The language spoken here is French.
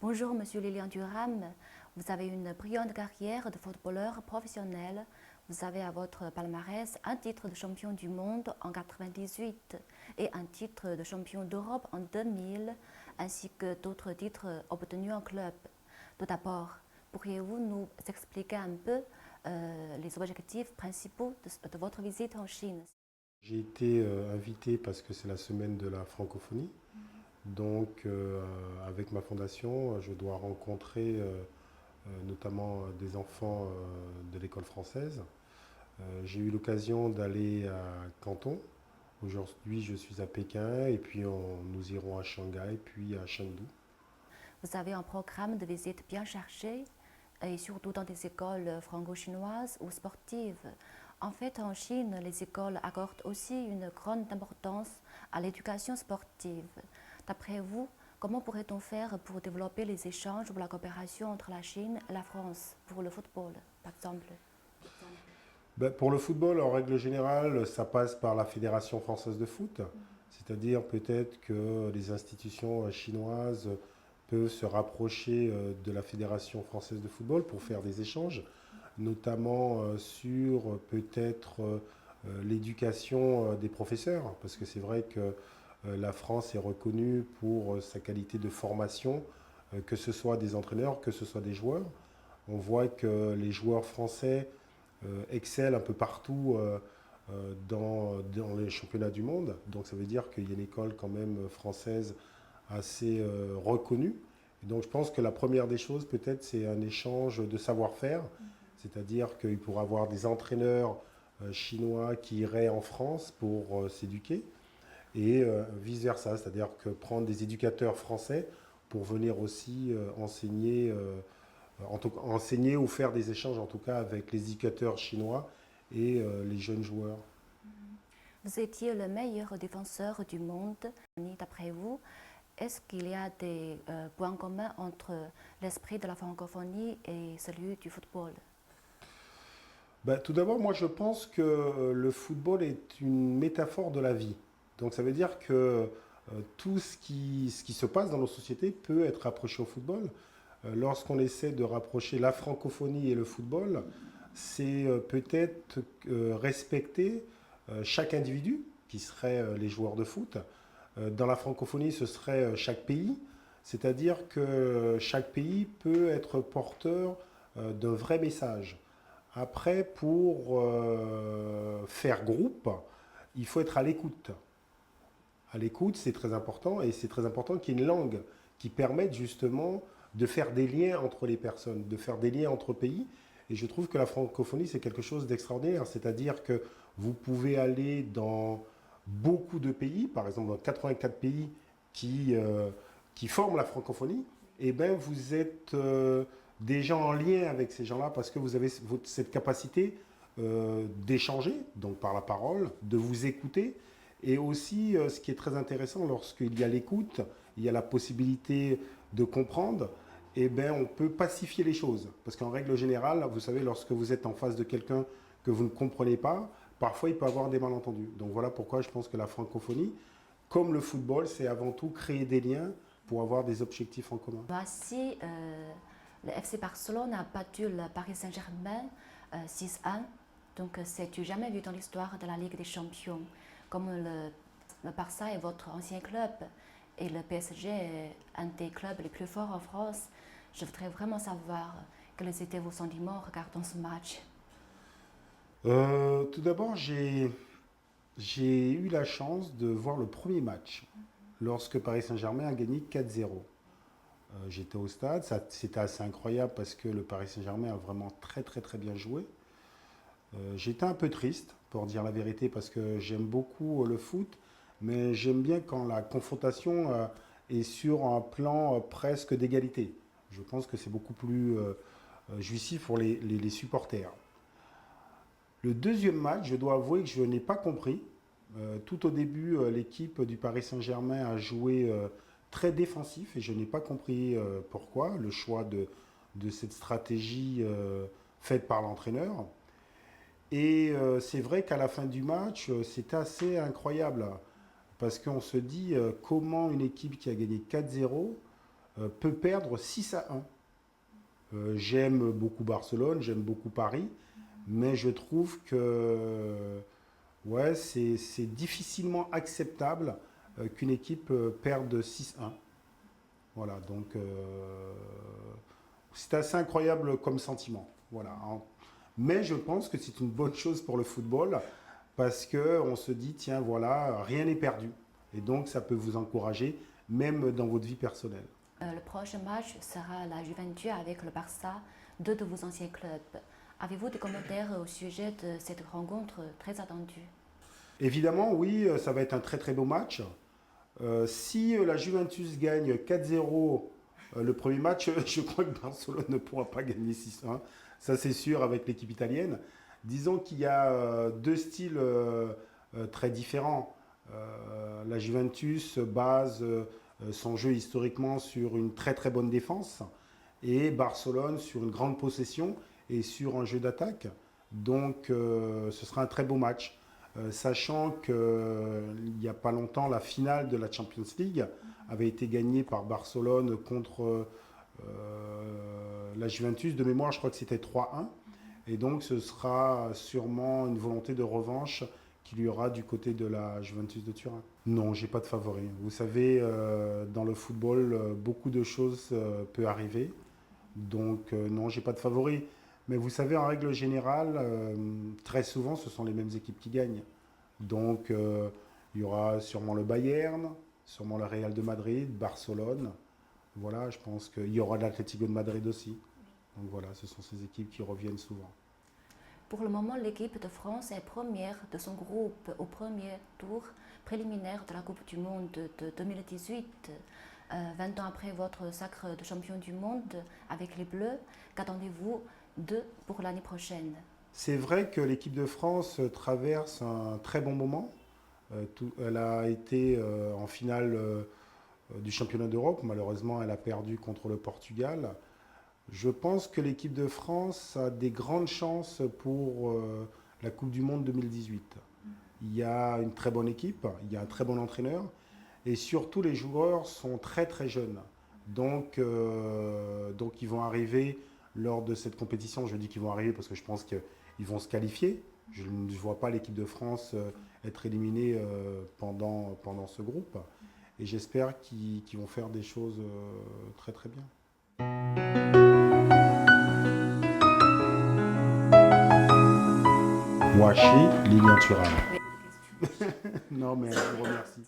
Bonjour, Monsieur Lilian Thuram. Vous avez une brillante carrière de footballeur professionnel. Vous avez à votre palmarès un titre de champion du monde en 1998 et un titre de champion d'Europe en 2000, ainsi que d'autres titres obtenus en club. Tout d'abord, pourriez-vous nous expliquer un peu les objectifs principaux de votre visite en Chine? J'ai été invité parce que c'est la semaine de la francophonie. Donc, avec ma fondation, je dois rencontrer notamment des enfants de l'école française. J'ai eu l'occasion d'aller à Canton. Aujourd'hui, je suis à Pékin et puis nous irons à Shanghai, puis à Chengdu. Vous avez un programme de visite bien cherché et surtout dans des écoles franco-chinoises ou sportives. En fait, en Chine, les écoles accordent aussi une grande importance à l'éducation sportive. D'après vous, comment pourrait-on faire pour développer les échanges ou la coopération entre la Chine et la France pour le football, par exemple? Ben, pour le football, en règle générale, ça passe par la Fédération française de foot. C'est-à-dire peut-être que les institutions chinoises peuvent se rapprocher de la Fédération française de football pour faire des échanges, notamment sur peut-être l'éducation des professeurs, parce que c'est vrai que la France est reconnue pour sa qualité de formation, que ce soit des entraîneurs, que ce soit des joueurs. On voit que les joueurs français excellent un peu partout dans les championnats du monde. Donc ça veut dire qu'il y a une école quand même française assez reconnue. Et donc je pense que la première des choses peut-être c'est un échange de savoir-faire, c'est-à-dire qu'il pourra avoir des entraîneurs chinois qui iraient en France pour s'éduquer et vice-versa, c'est-à-dire que prendre des éducateurs français pour venir aussi enseigner ou faire des échanges en tout cas avec les éducateurs chinois et les jeunes joueurs. Vous étiez le meilleur défenseur du monde. D'après vous, est-ce qu'il y a des points communs entre l'esprit de la francophonie et celui du football? Ben, tout d'abord, moi je pense que le football est une métaphore de la vie. Donc ça veut dire que tout ce qui se passe dans nos sociétés peut être rapproché au football. Lorsqu'on essaie de rapprocher la francophonie et le football, c'est peut-être respecter chaque individu, qui serait les joueurs de foot. Dans la francophonie, ce serait chaque pays, c'est-à-dire que chaque pays peut être porteur d'un vrai message. Après, pour faire groupe, il faut être à l'écoute. À l'écoute, c'est très important et c'est très important qu'il y ait une langue qui permette justement de faire des liens entre les personnes, de faire des liens entre pays. Et je trouve que la francophonie, c'est quelque chose d'extraordinaire. C'est-à-dire que vous pouvez aller dans beaucoup de pays, par exemple dans 84 pays qui forment la francophonie, et bien vous êtes déjà en lien avec ces gens-là parce que vous avez cette capacité d'échanger, donc par la parole, de vous écouter. Et aussi, ce qui est très intéressant, lorsqu'il y a l'écoute, il y a la possibilité de comprendre, et ben, on peut pacifier les choses. Parce qu'en règle générale, vous savez, lorsque vous êtes en face de quelqu'un que vous ne comprenez pas, parfois il peut y avoir des malentendus. Donc voilà pourquoi je pense que la francophonie, comme le football, c'est avant tout créer des liens pour avoir des objectifs en commun. Voici, le FC Barcelone a battu le Paris Saint-Germain 6-1. Donc, c'est du jamais vu dans l'histoire de la Ligue des Champions. Comme le Barça est votre ancien club et le PSG est un des clubs les plus forts en France, je voudrais vraiment savoir quels étaient vos sentiments en regardant ce match. Tout d'abord, j'ai eu la chance de voir le premier match lorsque Paris Saint-Germain a gagné 4-0. J'étais au stade, c'était assez incroyable parce que le Paris Saint-Germain a vraiment très très très bien joué. J'étais un peu triste, pour dire la vérité, parce que j'aime beaucoup le foot, mais j'aime bien quand la confrontation est sur un plan presque d'égalité. Je pense que c'est beaucoup plus jouissif pour les supporters. Le deuxième match, je dois avouer que je n'ai pas compris. Tout au début, l'équipe du Paris Saint-Germain a joué très défensif et je n'ai pas compris pourquoi, le choix de cette stratégie faite par l'entraîneur. Et c'est vrai qu'à la fin du match, c'était assez incroyable parce qu'on se dit comment une équipe qui a gagné 4-0 peut perdre 6-1. J'aime beaucoup Barcelone, j'aime beaucoup Paris, mais je trouve que ouais, c'est difficilement acceptable qu'une équipe perde 6-1. Voilà, donc c'est assez incroyable comme sentiment. Voilà. Mais je pense que c'est une bonne chose pour le football parce qu'on se dit, tiens, voilà, rien n'est perdu. Et donc, ça peut vous encourager, même dans votre vie personnelle. Le prochain match sera la Juventus avec le Barça, deux de vos anciens clubs. Avez-vous des commentaires au sujet de cette rencontre très attendue? Évidemment, oui, ça va être un très très beau match. Si la Juventus gagne 4-0 le premier match, je crois que Barcelone ne pourra pas gagner 6-1. Ça, c'est sûr, avec l'équipe italienne. Disons qu'il y a deux styles très différents. La Juventus base son jeu historiquement sur une très très bonne défense et Barcelone sur une grande possession et sur un jeu d'attaque. Donc ce sera un très beau match. Sachant qu'il n'y a pas longtemps, la finale de la Champions League avait été gagnée par Barcelone contre la Juventus. De mémoire, je crois que c'était 3-1. Et donc, ce sera sûrement une volonté de revanche qu'il y aura du côté de la Juventus de Turin. Non, j'ai pas de favori. Vous savez, dans le football, beaucoup de choses peuvent arriver. Donc, non, j'ai pas de favori. Mais vous savez, en règle générale, très souvent, ce sont les mêmes équipes qui gagnent. Donc, il y aura sûrement le Bayern, sûrement le Real de Madrid, Barcelone. Voilà, je pense qu'il y aura l'Atlético de Madrid aussi. Donc voilà, ce sont ces équipes qui reviennent souvent. Pour le moment, l'équipe de France est première de son groupe au premier tour préliminaire de la Coupe du Monde de 2018. 20 ans après votre sacre de champion du monde avec les Bleus, qu'attendez-vous d'eux pour l'année prochaine? C'est vrai que l'équipe de France traverse un très bon moment. Elle a été en finale du championnat d'Europe. Malheureusement, elle a perdu contre le Portugal. Je pense que l'équipe de France a des grandes chances pour la Coupe du Monde 2018. Il y a une très bonne équipe, il y a un très bon entraîneur et surtout les joueurs sont très très jeunes. Donc ils vont arriver lors de cette compétition. Je dis qu'ils vont arriver parce que je pense qu'ils vont se qualifier. Je ne vois pas l'équipe de France être éliminée pendant ce groupe. Et j'espère qu'ils vont faire des choses très très bien. Washi, Lilian Thuram. Non mais je vous remercie.